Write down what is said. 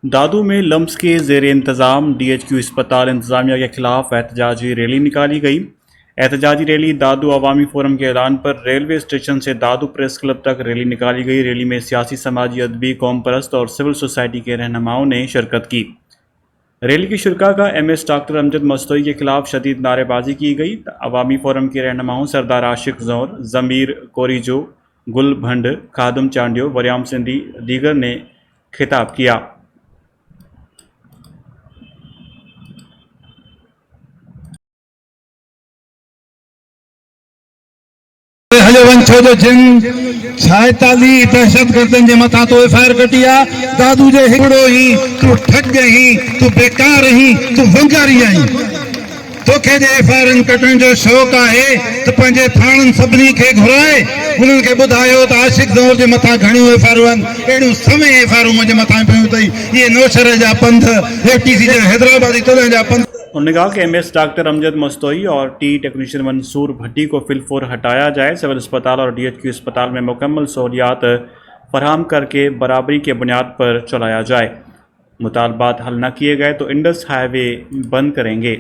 दादू में लम्स के ज़ेर इंतज़ाम DHQ अस्पताल इंतज़ामिया के खिलाफ एहतजाजी रैली निकाली गई। एहतजाजी रैली दादू अवामी फोरम के ऐलान पर रेलवे स्टेशन से दादू प्रेस क्लब तक रैली निकाली गई। रैली में सियासी, समाजी, अदबी, कौम परस्त और सिविल सोसाइटी के रहनुमाओं ने शिरकत की। रैली की शुरा का MS डॉक्टर अमजद मस्तोई के खिलाफ शदीद नारेबाजी की गई। अवामी फोरम के रहनुमाओं सरदार आशिक ज़ौर, ज़मीर कोरिजो, गुल भंड, खादम चांडियो, वरियाम सिंधी दीगर ने खिताब किया। छो जो जिन 46 दहशतगर्दन जे मथा तो FIR कटी आहे। दादू जे हिकिड़ो ही तू ठग ही, तू बेकार ही, तू वंगारी आई। तोखे जे FIR कटण जो शौक़ आहे त पंहिंजे थाणनि सभिनी खे घुराए उन्हनि खे ॿुधायो त आशिक ज़ौर जे मथां घणियूं FIR आहिनि, अहिड़ियूं सवें FIR मुंहिंजे मथां पियूं अथई। इहे नौशहर जा पंध, ATC जा हैदराबादी तोड़े जा पंध। उन्होंने कहा कि MS डॉक्टर अमजद मस्तोई और टी टेक्नीशियन मंसूर भट्टी को फिलफोर हटाया जाए। सिविल अस्पताल और DHQ अस्पताल में मुकम्मल सहूलियात फराहम करके बराबरी के बुनियाद पर चलाया जाए। मुतालबात हल न किए गए तो इंडस हाईवे बंद करेंगे।